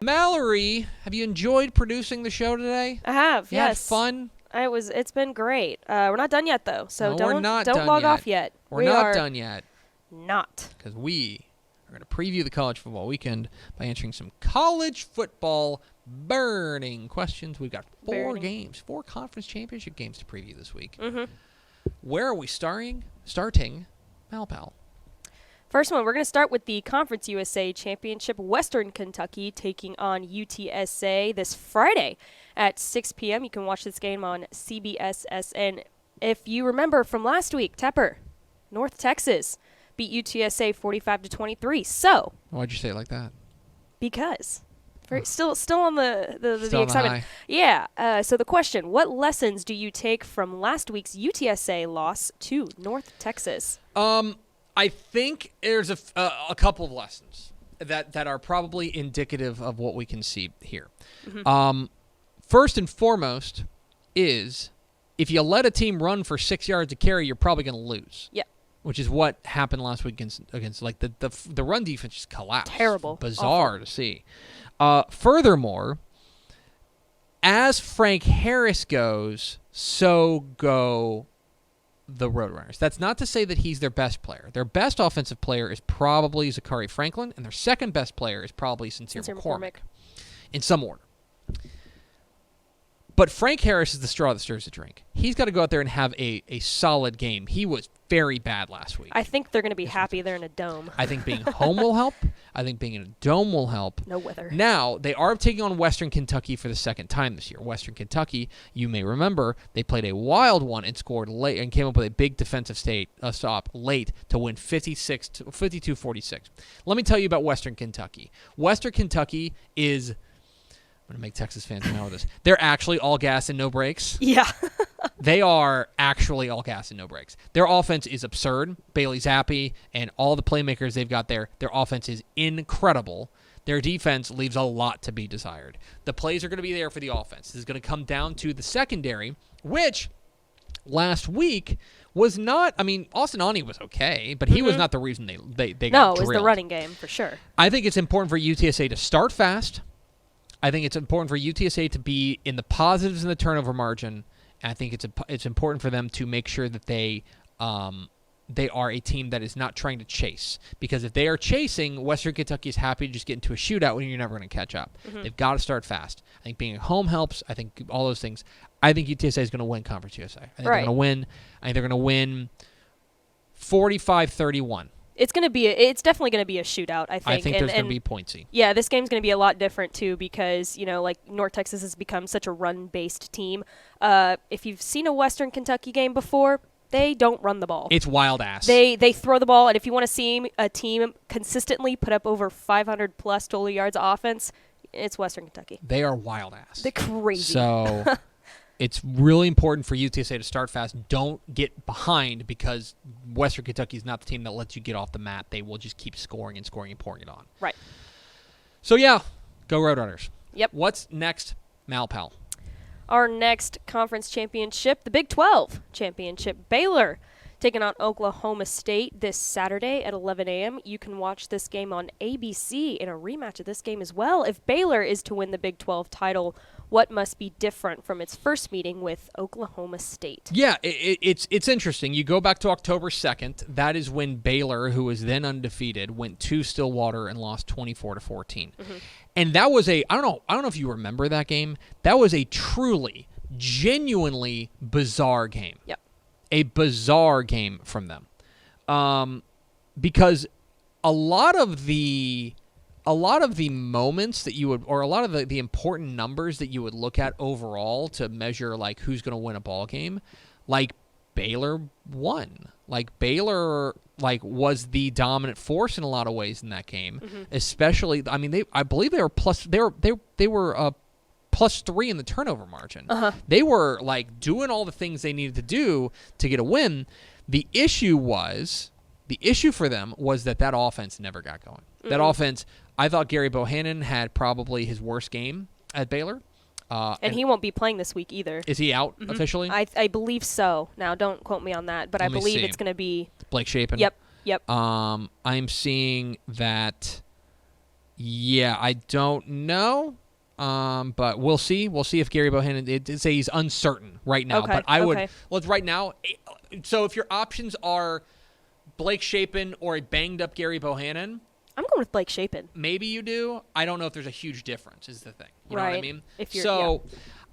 Mallory, have you enjoyed producing the show today? I have, You had yes. fun? It's been great. We're not done yet, though, so No, don't we're not don't done log yet. off yet. We're not done yet. Not. Because we are going to preview the college football weekend by answering some college football burning questions. We've got four conference championship games to preview this week. Mm-hmm. Where are we starting? Malpal. First one, we're going to start with the Conference USA Championship. Western Kentucky taking on UTSA this Friday at 6 p.m. You can watch this game on CBSSN. If you remember from last week, Tepper, North Texas, beat UTSA 45-23. So, Why'd you say it like that? because still on the Still excitement. high. Yeah. So the question: what lessons do you take from last week's UTSA loss to North Texas? I think there's a couple of lessons that are probably indicative of what we can see here. Mm-hmm. First and foremost is if you let a team run for 6 yards a carry, you're probably going to lose. Yeah. Which is what happened last week against like the run defense just collapsed. Terrible. Bizarre Awful. to see. Furthermore, as Frank Harris goes, so go the Roadrunners. That's not to say that he's their best player. Their best offensive player is probably Zachary Franklin, and their second best player is probably Sincere McCormick. In some order. But Frank Harris is the straw that stirs the drink. He's got to go out there and have a solid game. He was very bad last week. I think they're going to be happy they're in a dome. I think being home will help. I think being in a dome will help. No weather. Now, they are taking on Western Kentucky for the second time this year. Western Kentucky, you may remember, they played a wild one and scored late and came up with a big defensive stop late to win 52-46. Let me tell you about Western Kentucky. Western Kentucky is... I'm going to make Texas fans know this. They're actually all gas and no brakes. Yeah. They are actually all gas and no brakes. Their offense is absurd. Bailey Zappi and all the playmakers they've got there, their offense is incredible. Their defense leaves a lot to be desired. The plays are going to be there for the offense. This is going to come down to the secondary, which last week was not, I mean, Austin Aune was okay, but he was not the reason they got drilled. No, it was the running game for sure. I think it's important for UTSA to start fast. I think it's important for UTSA to be in the positives in the turnover margin. And I think it's important for them to make sure that they are a team that is not trying to chase. Because if they are chasing, Western Kentucky is happy to just get into a shootout when you're never going to catch up. Mm-hmm. They've got to start fast. I think being at home helps. I think all those things. I think UTSA is going to win Conference USA. I think they're going to win. I think they're going to win 45-31. It's definitely going to be a shootout, I think. I think there's going to be pointsy. Yeah, this game's going to be a lot different, too, because, like North Texas has become such a run-based team. If you've seen a Western Kentucky game before, they don't run the ball. It's wild ass. They throw the ball, and if you want to see a team consistently put up over 500-plus total yards of offense, it's Western Kentucky. They are wild ass. They're crazy. So... It's really important for UTSA to start fast. Don't get behind because Western Kentucky is not the team that lets you get off the mat. They will just keep scoring and pouring it on. Right. So, yeah, go Roadrunners. Yep. What's next, Malpal? Our next conference championship, the Big 12 championship, Baylor taking on Oklahoma State this Saturday at 11 a.m. You can watch this game on ABC in a rematch of this game as well. If Baylor is to win the Big 12 title, what must be different from its first meeting with Oklahoma State? Yeah, it's interesting. You go back to October 2nd. That is when Baylor, who was then undefeated, went to Stillwater and lost 24-14. Mm-hmm. And that was I don't know if you remember that game. That was a truly, genuinely bizarre game. Yep. A bizarre game from them. Because a lot of the moments that you would, or a lot of the important numbers that you would look at overall to measure like who's going to win a ball game, like Baylor won. Like Baylor was the dominant force in a lot of ways in that game. Mm-hmm. Especially, I mean, I believe they were +3 in the turnover margin. Uh-huh. They were like doing all the things they needed to do to get a win. The issue for them was that offense never got going. Mm-hmm. That offense, I thought Gary Bohannon had probably his worst game at Baylor. And he won't be playing this week either. Is he out officially? I believe so. Now, don't quote me on that, but I believe it's going to be Blake Shapen. Yep. I'm seeing that. Yeah, I don't know. But we'll see. We'll see if Gary Bohannon. It say he's uncertain right now. Okay, But I would. okay. Well, right now. So if your options are Blake Shapen or a banged up Gary Bohannon, I'm going with Blake Shapen. maybe you do. I don't know if there's a huge difference. Is the thing. You know what I Right. mean? If you're- So,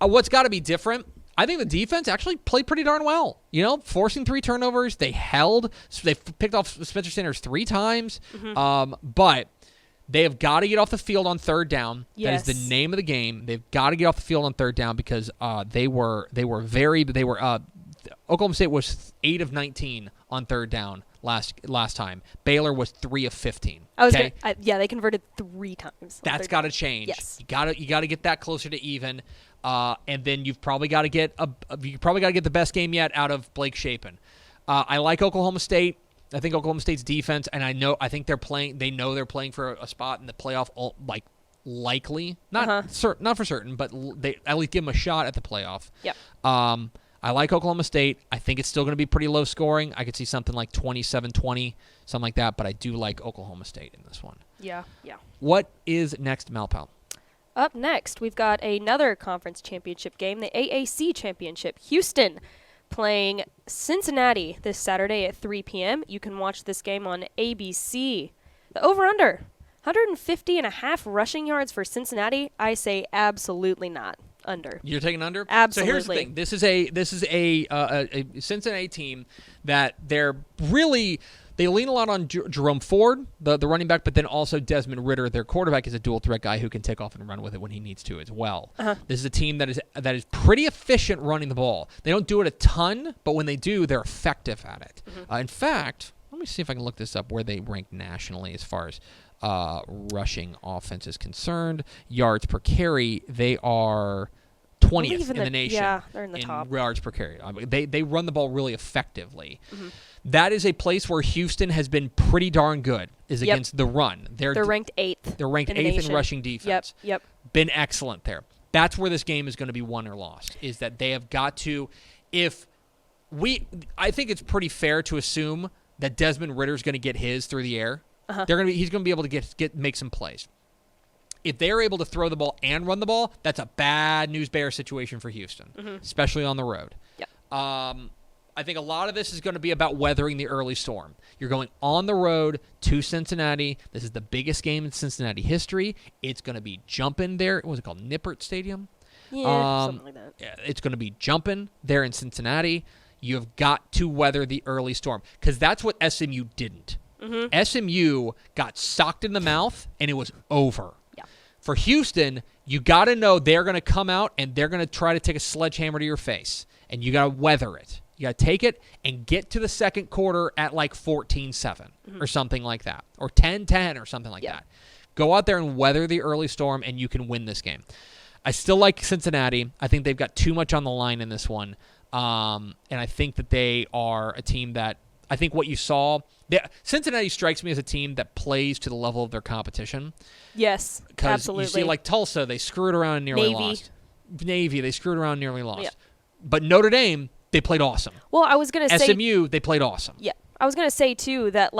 what's got to be different? I think the defense actually played pretty darn well. You know, forcing 3 turnovers. They held. So they picked off Spencer Sanders 3 times. But they have got to get off the field on third down. Yes. That is the name of the game. They've got to get off the field on third down because Oklahoma State was 8 of 19 on third down last time. Baylor was 3 of 15. They converted 3 times. That's got to change. Yes. You got to get that closer to even. And then you've probably got to get the best game yet out of Blake Shapen. I like Oklahoma State. I think Oklahoma State's defense, and I think they're playing. They know they're playing for a spot in the playoff. Likely, not for certain, but they at least give them a shot at the playoff. Yep. I like Oklahoma State. I think it's still going to be pretty low scoring. I could see something like 27-20, something like that. But I do like Oklahoma State in this one. Yeah. What is next, Malpal? Up next, we've got another conference championship game, the AAC Championship. Houston playing Cincinnati this Saturday at 3 p.m. You can watch this game on ABC. The over-under, 150.5 rushing yards for Cincinnati. I say absolutely not. Under. You're taking under? Absolutely. So here's the thing. This is a Cincinnati team that they lean a lot on Jerome Ford, the running back, but then also Desmond Ridder, their quarterback, is a dual threat guy who can take off and run with it when he needs to as well. This is a team that is pretty efficient running the ball. They don't do it a ton, but when they do, they're effective at it. In fact, let me see if I can look this up where they rank nationally as far as rushing offense is concerned. Yards per carry, they are 20th in the nation. Yeah, they're in the top. Yards per carry. I mean, they run the ball really effectively. That is a place where Houston has been pretty darn good, against the run. They're ranked 8th. They're ranked 8th in rushing defense. Yep. Been excellent there. That's where this game is going to be won or lost, is that they have got to, I think it's pretty fair to assume that Desmond Ridder is going to get his through the air. He's going to be able to make some plays. If they're able to throw the ball and run the ball, that's a bad news bear situation for Houston, especially on the road. Yep. I think a lot of this is going to be about weathering the early storm. You're going on the road to Cincinnati. This is the biggest game in Cincinnati history. It's going to be jumping there. What was it called? Nippert Stadium? Yeah, something like that. Yeah, it's going to be jumping there in Cincinnati. You have got to weather the early storm because that's what SMU didn't. SMU got socked in the mouth, and it was over. Yeah. For Houston, you got to know they're going to come out, and they're going to try to take a sledgehammer to your face, and you got to weather it. You got to take it and get to the second quarter at like 14-7 or something like that, or 10-10 or something like that. Go out there and weather the early storm, and you can win this game. I still like Cincinnati. I think they've got too much on the line in this one, and I think that they are a team that I think what you saw – Cincinnati strikes me as a team that plays to the level of their competition. Yes, absolutely. You see, like Tulsa, they screwed around and nearly lost. Navy, they screwed around and nearly lost. Yeah. But Notre Dame, they played awesome. Well, I was going to say SMU, they played awesome. Yeah. I was going to say, too, that,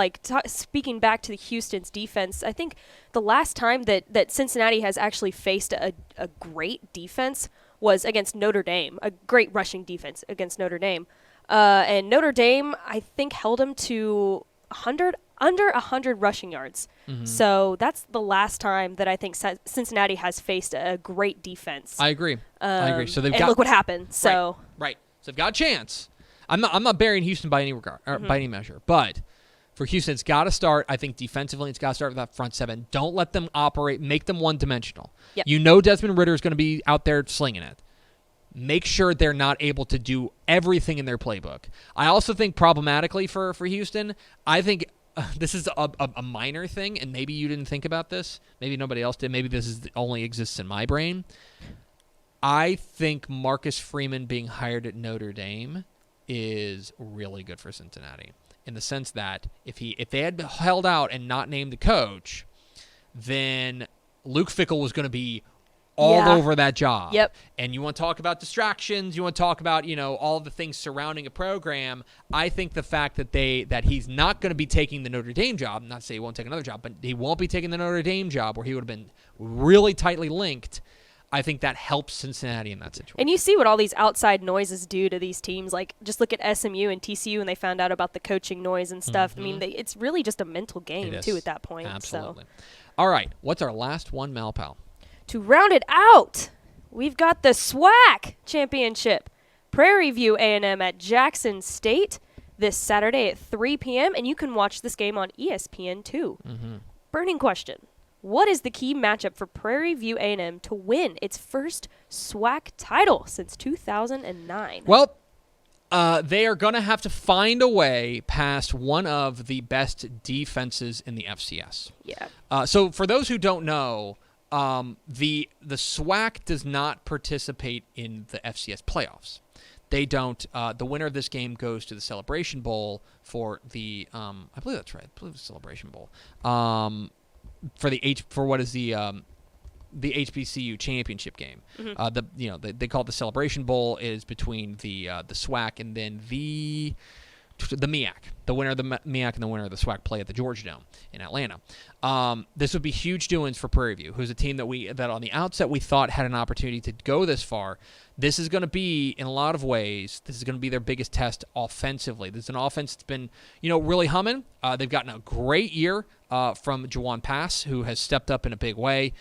speaking back to the Houston's defense, I think the last time that Cincinnati has actually faced a great defense was against Notre Dame, a great rushing defense against Notre Dame. And Notre Dame, I think, held them to under 100 rushing yards. So that's the last time that I think Cincinnati has faced a great defense. I agree. So they've look what happened. So right. So they've got a chance. I'm not burying Houston by any regard or by any measure, but for Houston, it's got to start. I think defensively, it's got to start with that front seven. Don't let them operate. Make them one-dimensional. Yep. You know Desmond Ridder is going to be out there slinging it. Make sure they're not able to do everything in their playbook. I also think problematically for Houston, I think this is a minor thing, and maybe you didn't think about this. Maybe nobody else did. Maybe this only exists in my brain. I think Marcus Freeman being hired at Notre Dame is really good for Cincinnati in the sense that if they had held out and not named the coach, then Luke Fickell was going to be all over that job. Yep. And you want to talk about distractions, you want to talk about, all the things surrounding a program. I think the fact that he's not going to be taking the Notre Dame job, not to say he won't take another job, but he won't be taking the Notre Dame job where he would have been really tightly linked. I think that helps Cincinnati in that situation. And you see what all these outside noises do to these teams. Like, just look at SMU and TCU, and they found out about the coaching noise and stuff. I mean, it's really just a mental game, too, at that point. Absolutely. So. All right. What's our last one, Malpal? To round it out, we've got the SWAC Championship. Prairie View A&M at Jackson State this Saturday at 3 p.m., and you can watch this game on ESPN, too. Burning question. What is the key matchup for Prairie View A&M to win its first SWAC title since 2009? Well, they are going to have to find a way past one of the best defenses in the FCS. Yeah. So for those who don't know, the SWAC does not participate in the FCS playoffs. They don't. The winner of this game goes to the Celebration Bowl for the. I believe that's right. I believe it's Celebration Bowl. For what is the HBCU championship game. They call it the Celebration Bowl. It is between the SWAC and then the MEAC. The winner of the MEAC and the winner of the SWAC play at the Georgia Dome in Atlanta. This would be huge doings for Prairie View, who's a team that on the outset we thought had an opportunity to go this far. This is going to be, in a lot of ways, this is going to be their biggest test offensively. This is an offense that's been, really humming. They've gotten a great year from Jawan Pass, who has stepped up in a big way.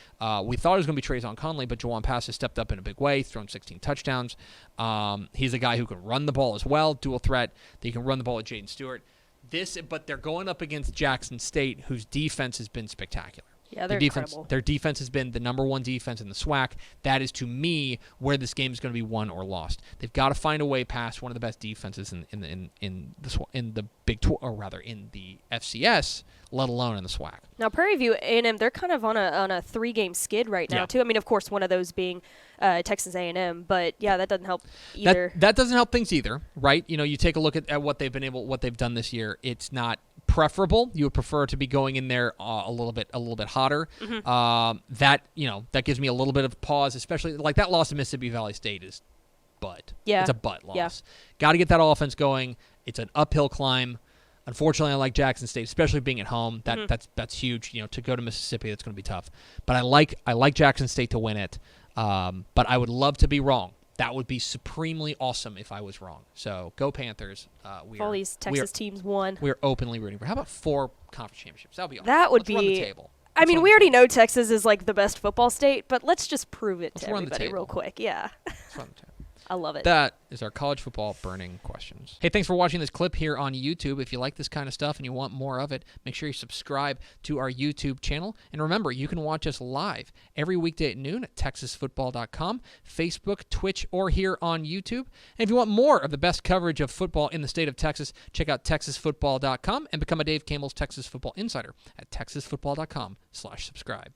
We thought it was going to be Trayvon Conley, but Jawan Pass has stepped up in a big way, thrown 16 touchdowns. He's a guy who can run the ball as well, dual threat. They can run the ball with Jaden Stewart. But they're going up against Jackson State, whose defense has been spectacular. Yeah, they're incredible. Their defense has been the number one defense in the SWAC. That is, to me, where this game is going to be won or lost. They've got to find a way past one of the best defenses in the Big 12, or rather in the FCS, let alone in the SWAC. Now, Prairie View A&M, they're kind of on a 3-game skid right now too. I mean, of course, one of those being Texas A&M, but yeah, that doesn't help either. That doesn't help things either, right? You take a look at what they've done this year. It's not preferable. You would prefer to be going in there a little bit hotter. That gives me a little bit of pause, especially like that loss to Mississippi Valley State is butt. Yeah. It's a butt loss. Yeah. Got to get that offense going. It's an uphill climb. Unfortunately, I like Jackson State, especially being at home. That's huge. To go to Mississippi, that's going to be tough. But I like Jackson State to win it. But I would love to be wrong. That would be supremely awesome if I was wrong. So go Panthers. All these Texas teams won. We're openly rooting for. How about 4 conference championships? That would be awesome. That would Let's be. Run the table. I mean, we already know Texas is like the best football state, but let's just prove it to everybody real quick. Yeah. Let's run the table. I love it. That is our college football burning questions. Hey, thanks for watching this clip here on YouTube. If you like this kind of stuff and you want more of it, make sure you subscribe to our YouTube channel. And remember, you can watch us live every weekday at noon at TexasFootball.com, Facebook, Twitch, or here on YouTube. And if you want more of the best coverage of football in the state of Texas, check out TexasFootball.com and become a Dave Campbell's Texas Football Insider at TexasFootball.com/subscribe.